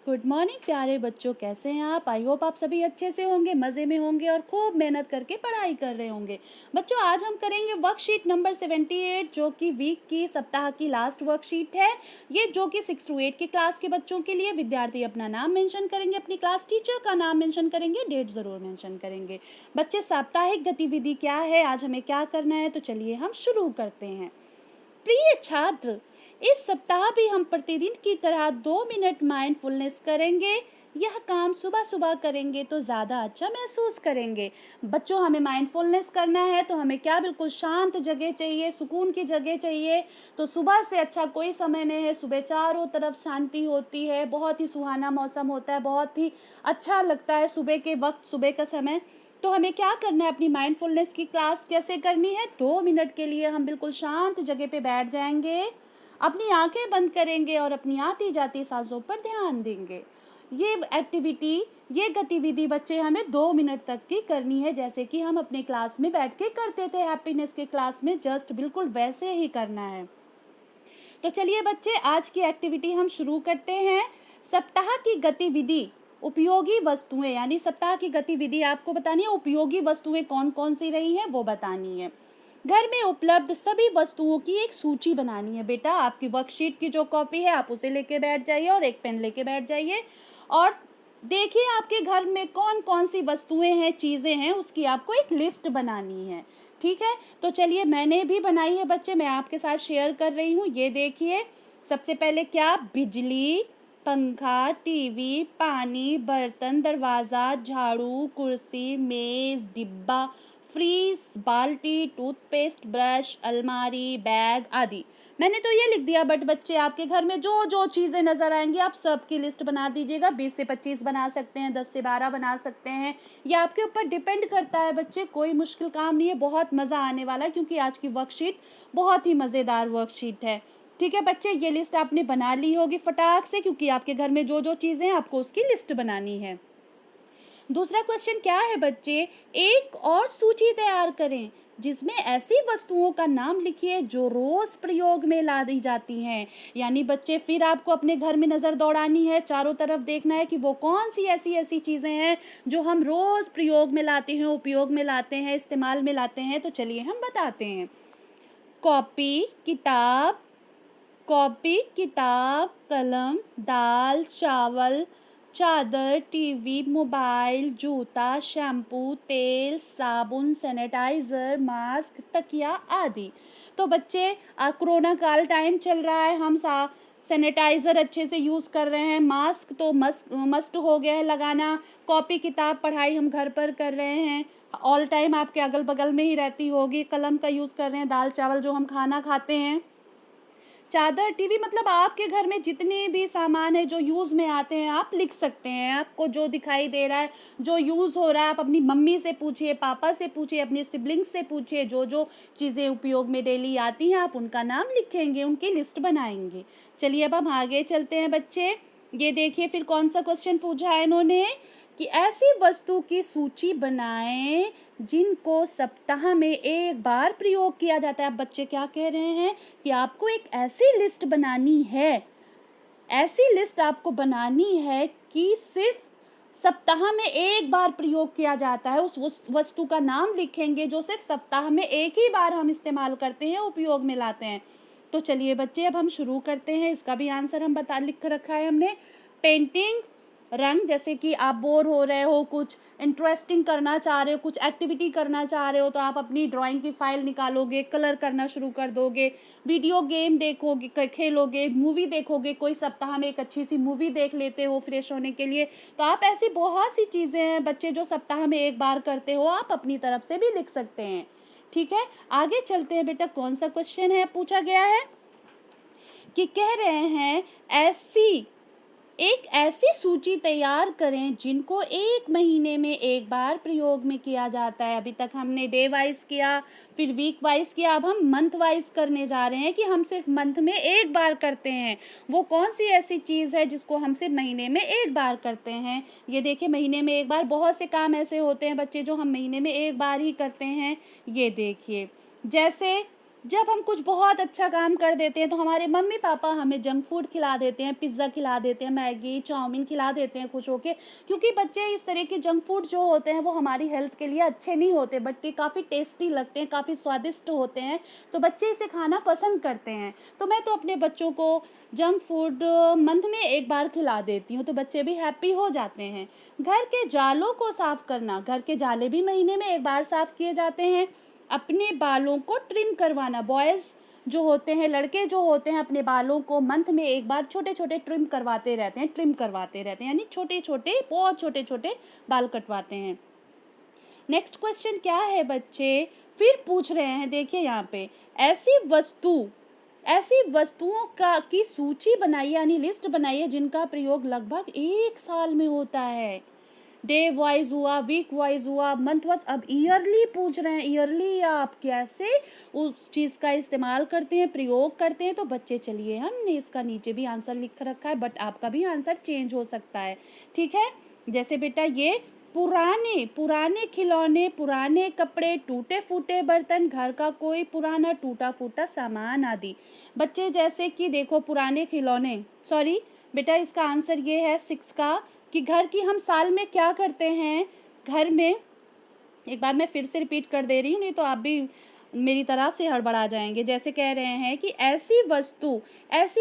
Good morning प्यारे बच्चों, कैसे हैं आप? आई होप आप सभी अच्छे से होंगे, मज़े में होंगे और खूब मेहनत करके पढ़ाई कर रहे होंगे। बच्चों, आज हम करेंगे वर्कशीट नंबर 78 जो कि वीक की सप्ताह की लास्ट वर्कशीट है। ये जो कि 6 to 8 की क्लास के बच्चों के लिए। विद्यार्थी अपना नाम मेंशन करेंगे, अपनी क्लास टीचर का नाम मेंशन करेंगे, डेट ज़रूर मेंशन करेंगे। बच्चे, साप्ताहिक गतिविधि क्या है, आज हमें क्या करना है, तो चलिए हम शुरू करते हैं। प्रिय छात्र, इस सप्ताह भी हम प्रतिदिन की तरह 2 मिनट माइंडफुलनेस करेंगे। यह काम सुबह सुबह करेंगे तो ज़्यादा अच्छा महसूस करेंगे। बच्चों, हमें माइंडफुलनेस करना है तो हमें क्या, बिल्कुल शांत जगह चाहिए, सुकून की जगह चाहिए। तो सुबह से अच्छा कोई समय नहीं है। सुबह चारों तरफ शांति होती है, बहुत ही सुहाना मौसम होता है, बहुत ही अच्छा लगता है सुबह के वक्त, सुबह का समय। तो हमें क्या करना है, अपनी माइंडफुलनेस की क्लास कैसे करनी है? 2 मिनट के लिए हम बिल्कुल शांत जगह पे बैठ जाएंगे, अपनी आंखें बंद करेंगे और अपनी आती जाती सांसों पर ध्यान देंगे। ये गतिविधि बच्चे हमें 2 मिनट तक की करनी है, जैसे कि हम अपने क्लास में बैठ के करते थे हैप्पीनेस के क्लास में, जस्ट बिल्कुल वैसे ही करना है। तो चलिए बच्चे, आज की एक्टिविटी हम शुरू करते हैं। सप्ताह की गतिविधि उपयोगी वस्तुएं, यानी सप्ताह की गतिविधि आपको बतानी है, उपयोगी वस्तुएं कौन कौन सी रही हैं वो बतानी है। घर में उपलब्ध सभी वस्तुओं की एक सूची बनानी है। बेटा, आपकी वर्कशीट की जो कॉपी है आप उसे लेके बैठ जाइए और एक पेन लेके बैठ जाइए और देखिए आपके घर में कौन कौन सी वस्तुएं हैं, चीज़ें हैं, उसकी आपको एक लिस्ट बनानी है। ठीक है, तो चलिए मैंने भी बनाई है बच्चे, मैं आपके साथ शेयर कर रही हूँ। ये देखिए, सबसे पहले क्या, बिजली, पंखा, टीवी, पानी, बर्तन, दरवाज़ा, झाड़ू, कुर्सी, मेज़, डिब्बा, फ्रीज, बाल्टी, टूथपेस्ट, ब्रश, अलमारी, बैग आदि। मैंने तो ये लिख दिया, बट बच्चे आपके घर में जो जो चीज़ें नज़र आएंगी आप सबकी लिस्ट बना दीजिएगा। 20 से 25 बना सकते हैं, 10 से 12 बना सकते हैं, ये आपके ऊपर डिपेंड करता है बच्चे। कोई मुश्किल काम नहीं है, बहुत मज़ा आने वाला है क्योंकि आज की वर्कशीट बहुत ही मज़ेदार वर्कशीट है। ठीक है बच्चे, ये लिस्ट आपने बना ली होगी फटाक से, क्योंकि आपके घर में जो जो चीज़ें हैं आपको उसकी लिस्ट बनानी है। दूसरा क्वेश्चन क्या है बच्चे, एक और सूची तैयार करें जिसमें ऐसी वस्तुओं का नाम लिखिए जो रोज प्रयोग में ला दी जाती हैं। यानी बच्चे, फिर आपको अपने घर में नजर दौड़ानी है, चारों तरफ देखना है कि वो कौन सी ऐसी ऐसी चीजें हैं जो हम रोज प्रयोग में लाते हैं, उपयोग में लाते हैं, इस्तेमाल में लाते हैं। तो चलिए हम बताते हैं। कॉपी किताब, कलम, दाल, चावल, चादर, टीवी, मोबाइल, जूता, शैम्पू, तेल, साबुन, सैनिटाइजर, मास्क, तकिया आदि। तो बच्चे, कोरोना काल टाइम चल रहा है, हम सैनिटाइजर अच्छे से यूज़ कर रहे हैं, मास्क तो मस्ट हो गया है लगाना, कॉपी किताब पढ़ाई हम घर पर कर रहे हैं, ऑल टाइम आपके अगल बगल में ही रहती होगी, कलम का यूज़ कर रहे हैं, दाल चावल जो हम खाना खाते हैं, चादर, टीवी, मतलब आपके घर में जितने भी सामान है जो यूज़ में आते हैं आप लिख सकते हैं। आपको जो दिखाई दे रहा है, जो यूज़ हो रहा है, आप अपनी मम्मी से पूछिए, पापा से पूछिए, अपने सिबलिंग्स से पूछिए, जो जो चीज़ें उपयोग में डेली आती हैं आप उनका नाम लिखेंगे, उनकी लिस्ट बनाएंगे। चलिए अब हम आगे चलते हैं बच्चे। ये देखिए फिर कौन सा क्वेश्चन पूछा है इन्होंने, कि ऐसी वस्तु की सूची बनाएं जिनको सप्ताह में एक बार प्रयोग किया जाता है। अब बच्चे क्या कह रहे हैं कि आपको एक ऐसी लिस्ट बनानी है, ऐसी लिस्ट आपको बनानी है कि सिर्फ सप्ताह में एक बार प्रयोग किया जाता है। उस वस्तु का नाम लिखेंगे जो सिर्फ सप्ताह में एक ही बार हम इस्तेमाल करते हैं, उपयोग में लाते हैं। तो चलिए बच्चे अब हम शुरू करते हैं। इसका भी आंसर हम लिख रखा है हमने। पेंटिंग, रंग, जैसे कि आप बोर हो रहे हो, कुछ इंटरेस्टिंग करना चाह रहे हो, कुछ एक्टिविटी करना चाह रहे हो, तो आप अपनी ड्राइंग की फाइल निकालोगे, कलर करना शुरू कर दोगे, वीडियो गेम देखोगे, खेलोगे, मूवी देखोगे, कोई सप्ताह में एक अच्छी सी मूवी देख लेते हो फ्रेश होने के लिए। तो आप ऐसी बहुत सी चीज़ें हैं बच्चे जो सप्ताह में एक बार करते हो, आप अपनी तरफ से भी लिख सकते हैं। ठीक है, आगे चलते हैं बेटा। कौन सा क्वेश्चन है पूछा गया है कि कह रहे हैं एक ऐसी सूची तैयार करें जिनको एक महीने में एक बार प्रयोग में किया जाता है। अभी तक हमने डे वाइज किया, फिर वीक वाइज किया, अब हम मंथ वाइज करने जा रहे हैं कि हम सिर्फ मंथ में एक बार करते हैं। वो कौन सी ऐसी चीज़ है जिसको हम सिर्फ महीने में एक बार करते हैं? ये देखिए, महीने में एक बार बहुत से काम ऐसे होते हैं बच्चे जो हम महीने में एक बार ही करते हैं। ये देखिए, जैसे जब हम कुछ बहुत अच्छा काम कर देते हैं तो हमारे मम्मी पापा हमें जंक फूड खिला देते हैं, पिज़्ज़ा खिला देते हैं, मैगी चाउमीन खिला देते हैं खुश होके, क्योंकि बच्चे इस तरह के जंक फूड जो होते हैं वो हमारी हेल्थ के लिए अच्छे नहीं होते, बट ये काफ़ी टेस्टी लगते हैं, काफ़ी स्वादिष्ट होते हैं, तो बच्चे इसे खाना पसंद करते हैं। तो मैं तो अपने बच्चों को जंक फूड मंथ में एक बार खिला देती हूँ, तो बच्चे भी हैप्पी हो जाते हैं। घर के जालों को साफ करना, घर के जाले भी महीने में एक बार साफ किए जाते हैं। अपने बालों को ट्रिम करवाना, बॉयज़ जो होते हैं, लड़के जो होते हैं, अपने बालों को मंथ में एक बार छोटे छोटे ट्रिम करवाते रहते हैं, यानी छोटे छोटे, बहुत छोटे छोटे बाल कटवाते हैं। नेक्स्ट क्वेश्चन क्या है बच्चे, फिर पूछ रहे हैं, देखिए यहाँ पे, ऐसी वस्तुओं का की सूची बनाइए, यानी लिस्ट बनाइए जिनका प्रयोग लगभग 1 साल में होता है। डे वाइज हुआ, वीक वाइज हुआ, मंथ वाइज, अब ईयरली पूछ रहे हैं, ईयरली आप कैसे उस चीज़ का इस्तेमाल करते हैं, प्रयोग करते हैं। तो बच्चे चलिए, हमने इसका नीचे भी आंसर लिख रखा है, बट आपका भी आंसर चेंज हो सकता है, ठीक है। जैसे बेटा ये पुराने खिलौने, पुराने कपड़े, टूटे फूटे बर्तन, घर का कोई पुराना टूटा फूटा सामान आदि। बच्चे जैसे कि देखो, पुराने खिलौने, सॉरी बेटा इसका आंसर ये है 6 का, कि घर की हम साल में क्या करते हैं, घर में, एक बार मैं फिर से रिपीट कर दे रही हूँ, नहीं तो आप भी मेरी तरह से हड़बड़ा जाएंगे। जैसे कह रहे हैं कि ऐसी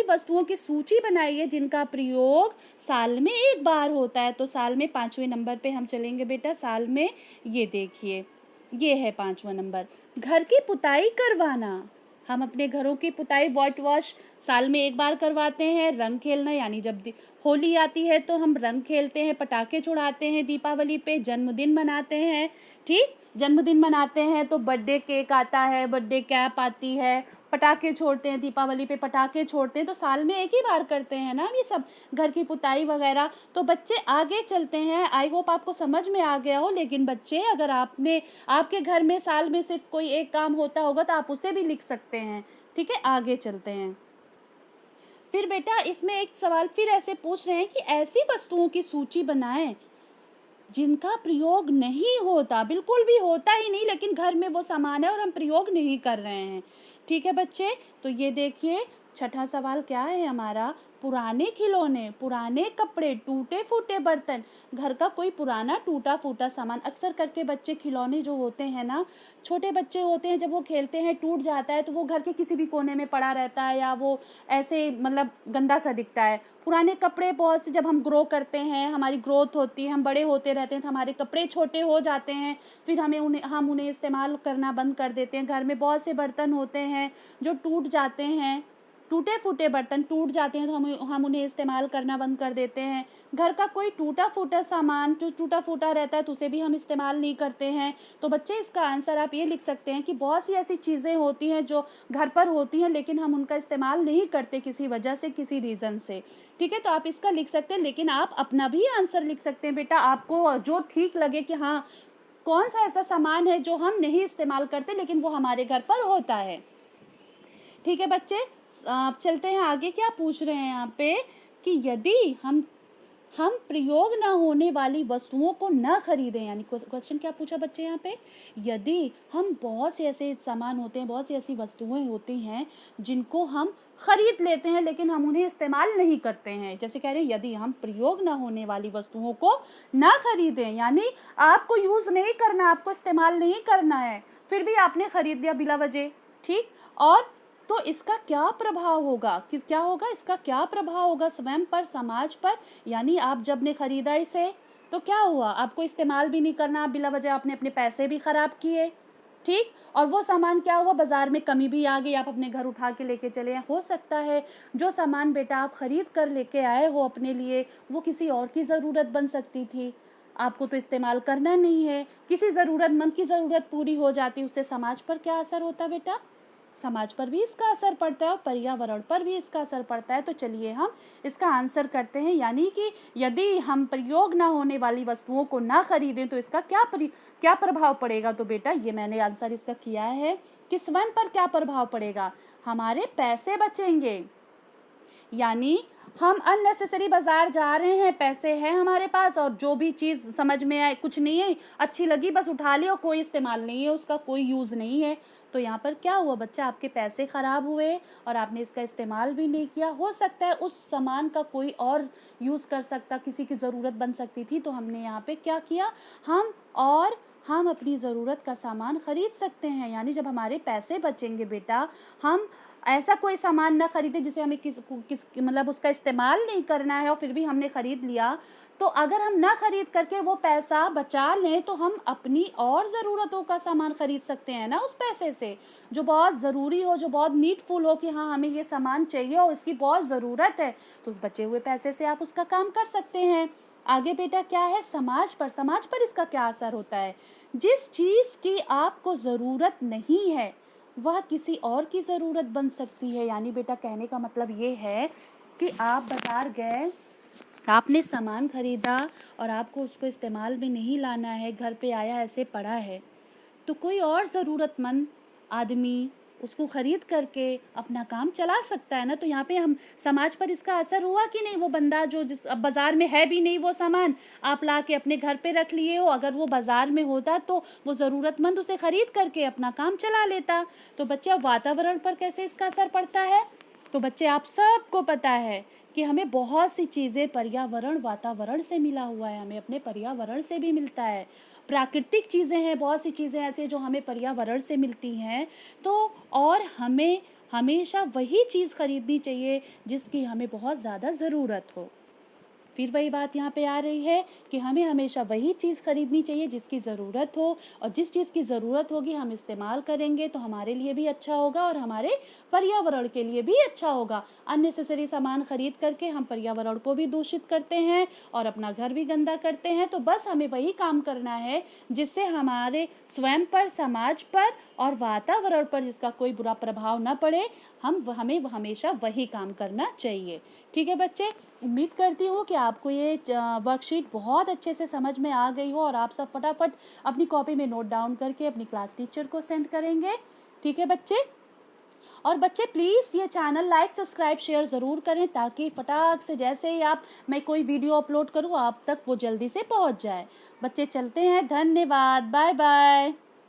वस्तुओं की सूची बनाइए जिनका प्रयोग साल में एक बार होता है। तो साल में 5वें नंबर पे हम चलेंगे बेटा, साल में, ये देखिए, ये है 5वां नंबर, घर की पुताई करवाना। हम अपने घरों की पुताई, व्हाइट वॉश, साल में एक बार करवाते हैं। रंग खेलना, यानी जब होली आती है तो हम रंग खेलते हैं, पटाखे छुड़ाते हैं दीपावली पे, जन्मदिन मनाते हैं, ठीक, जन्मदिन मनाते हैं तो बर्थडे केक आता है, बर्थडे कैप आती है, पटाखे छोड़ते हैं, दीपावली पे पटाखे छोड़ते हैं, तो साल में एक ही बार करते हैं ना ये सब, घर की पुताई वगैरह। तो बच्चे आगे चलते हैं, आई होप आपको समझ में आ गया हो। लेकिन बच्चे, अगर आपके घर में साल में सिर्फ कोई एक काम होता होगा तो आप उसे भी लिख सकते हैं, ठीक है। आगे चलते हैं, फिर बेटा इसमें एक सवाल फिर ऐसे पूछ रहे हैं कि ऐसी वस्तुओं की सूची बनाएं जिनका प्रयोग नहीं होता, बिल्कुल भी होता ही नहीं, लेकिन घर में वो सामान है और हम प्रयोग नहीं कर रहे हैं, ठीक है बच्चे। तो ये देखिए, छठा सवाल क्या है हमारा, पुराने खिलौने, पुराने कपड़े, टूटे फूटे बर्तन, घर का कोई पुराना टूटा फूटा सामान। अक्सर करके बच्चे खिलौने जो होते हैं ना, छोटे बच्चे होते हैं, जब वो खेलते हैं टूट जाता है तो वो घर के किसी भी कोने में पड़ा रहता है, या वो ऐसे मतलब गंदा सा दिखता है। पुराने कपड़े, बहुत से, जब हम ग्रो करते हैं, हमारी ग्रोथ होती है, हम बड़े होते रहते हैं तो हमारे कपड़े छोटे हो जाते हैं, फिर हम उन्हें इस्तेमाल करना बंद कर देते हैं। घर में बहुत से बर्तन होते हैं जो टूट जाते हैं, टूटे फूटे बर्तन टूट जाते हैं तो हम उन्हें इस्तेमाल करना बंद कर देते हैं। घर का कोई टूटा फूटा सामान जो टूटा फूटा रहता है तो उसे भी हम इस्तेमाल नहीं करते हैं। तो बच्चे इसका आंसर आप ये लिख सकते हैं कि बहुत सी ऐसी चीज़ें होती हैं जो घर पर होती हैं लेकिन हम उनका इस्तेमाल नहीं करते किसी वजह से, किसी रीज़न से, ठीक है। तो आप इसका लिख सकते हैं, लेकिन आप अपना भी आंसर लिख सकते हैं बेटा, आपको जो ठीक लगे कि हाँ कौन सा ऐसा सामान है जो हम नहीं इस्तेमाल करते लेकिन वो हमारे घर पर होता है, ठीक है बच्चे। आप चलते हैं आगे, क्या पूछ रहे हैं यहाँ पे कि यदि हम प्रयोग ना होने वाली वस्तुओं को ना खरीदें, यानी क्वेश्चन क्या पूछा बच्चे यहाँ पे, यदि हम, बहुत से ऐसे सामान होते हैं, बहुत सी ऐसी वस्तुएं होती हैं जिनको हम खरीद लेते हैं लेकिन हम उन्हें इस्तेमाल नहीं करते हैं। जैसे कह रहे हैं यदि हम प्रयोग ना होने वाली वस्तुओं को ना खरीदें, यानी आपको यूज़ नहीं करना, आपको इस्तेमाल नहीं करना है, फिर भी आपने खरीद लिया बिला वजह, ठीक। और तो इसका क्या प्रभाव होगा, क्या होगा, इसका क्या प्रभाव होगा स्वयं पर, समाज पर। यानी आप जब ने खरीदा इसे तो क्या हुआ, आपको इस्तेमाल भी नहीं करना, बिला वजह आपने अपने पैसे भी खराब किए, ठीक। और वो सामान क्या हुआ, बाजार में कमी भी आ गई, आप अपने घर उठा के लेके चले हैं। हो सकता है जो सामान बेटा आप खरीद कर लेके आए हो अपने लिए, वो किसी और की ज़रूरत बन सकती थी, आपको तो इस्तेमाल करना नहीं है, किसी ज़रूरतमंद की ज़रूरत पूरी हो जाती, उससे समाज पर क्या असर होता बेटा, समाज पर भी इसका असर पड़ता है और पर्यावरण पर भी इसका असर पड़ता है। तो चलिए हम इसका आंसर करते हैं, यानी कि यदि हम प्रयोग ना होने वाली वस्तुओं को ना खरीदें तो इसका क्या प्रभाव पड़ेगा। तो बेटा ये मैंने आंसर इसका किया है कि स्वयं पर क्या प्रभाव पड़ेगा, हमारे पैसे बचेंगे, यानी हम अननेसेसरी बाज़ार जा रहे हैं, पैसे हैं हमारे पास और जो भी चीज़ समझ में आए, कुछ नहीं है, अच्छी लगी बस उठा ली और कोई इस्तेमाल नहीं है, उसका कोई यूज़ नहीं है। तो यहाँ पर क्या हुआ बच्चा, आपके पैसे ख़राब हुए और आपने इसका इस्तेमाल भी नहीं किया। हो सकता है उस सामान का कोई और यूज़ कर सकता, किसी की ज़रूरत बन सकती थी, तो हमने यहाँ पे क्या किया, हम अपनी ज़रूरत का सामान ख़रीद सकते हैं। यानी जब हमारे पैसे बचेंगे बेटा, हम ऐसा कोई सामान ना खरीदें जिसे हमें किस मतलब उसका इस्तेमाल नहीं करना है और फिर भी हमने ख़रीद लिया। तो अगर हम ना खरीद करके वो पैसा बचा लें तो हम अपनी और ज़रूरतों का सामान खरीद सकते हैं ना उस पैसे से, जो बहुत ज़रूरी हो, जो बहुत नीडफुल हो कि हाँ हमें ये सामान चाहिए और इसकी बहुत ज़रूरत है, तो उस बचे हुए पैसे से आप उसका काम कर सकते हैं। आगे बेटा क्या है, समाज पर इसका क्या असर होता है। जिस चीज़ की आपको ज़रूरत नहीं है वह किसी और की ज़रूरत बन सकती है। यानी बेटा कहने का मतलब ये है कि आप बाज़ार गए, आपने सामान ख़रीदा और आपको उसको इस्तेमाल में नहीं लाना है, घर पे आया ऐसे पड़ा है, तो कोई और ज़रूरतमंद आदमी उसको ख़रीद करके अपना काम चला सकता है ना। तो यहाँ पे हम समाज पर इसका असर हुआ कि नहीं। वो बंदा जो जिस अब बाज़ार में है भी नहीं, वो सामान आप ला के अपने घर पे रख लिए हो, अगर वो बाज़ार में होता तो वो ज़रूरतमंद उसे ख़रीद करके अपना काम चला लेता। तो बच्चे अब वातावरण पर कैसे इसका असर पड़ता है, तो बच्चे आप सबको पता है कि हमें बहुत सी चीज़ें पर्यावरण वातावरण से मिला हुआ है, हमें अपने पर्यावरण से भी मिलता है। प्राकृतिक चीज़ें हैं, बहुत सी चीज़ें ऐसी जो हमें पर्यावरण से मिलती हैं। तो और हमें हमेशा वही चीज़ खरीदनी चाहिए जिसकी हमें बहुत ज़्यादा ज़रूरत हो। फिर वही बात यहाँ पे आ रही है कि हमें हमेशा वही चीज़ खरीदनी चाहिए जिसकी ज़रूरत हो, और जिस चीज़ की ज़रूरत होगी हम इस्तेमाल करेंगे तो हमारे लिए भी अच्छा होगा और हमारे पर्यावरण के लिए भी अच्छा होगा। अननेसेसरी सामान खरीद करके हम पर्यावरण को भी दूषित करते हैं और अपना घर भी गंदा करते हैं। तो बस हमें वही काम करना है जिससे हमारे स्वयं पर, समाज पर और वातावरण पर जिसका कोई बुरा प्रभाव ना पड़े। हमें हमेशा वही काम करना चाहिए। ठीक है बच्चे, उम्मीद करती हूँ कि आपको ये वर्कशीट बहुत अच्छे से समझ में आ गई हो और आप सब फटाफट अपनी कॉपी में नोट डाउन करके अपनी क्लास टीचर को सेंड करेंगे। ठीक है बच्चे, और बच्चे प्लीज़ ये चैनल लाइक, सब्सक्राइब, शेयर ज़रूर करें ताकि फटाक से जैसे ही मैं कोई वीडियो अपलोड करूँ आप तक वो जल्दी से पहुँच जाए। बच्चे चलते हैं, धन्यवाद, बाय बाय।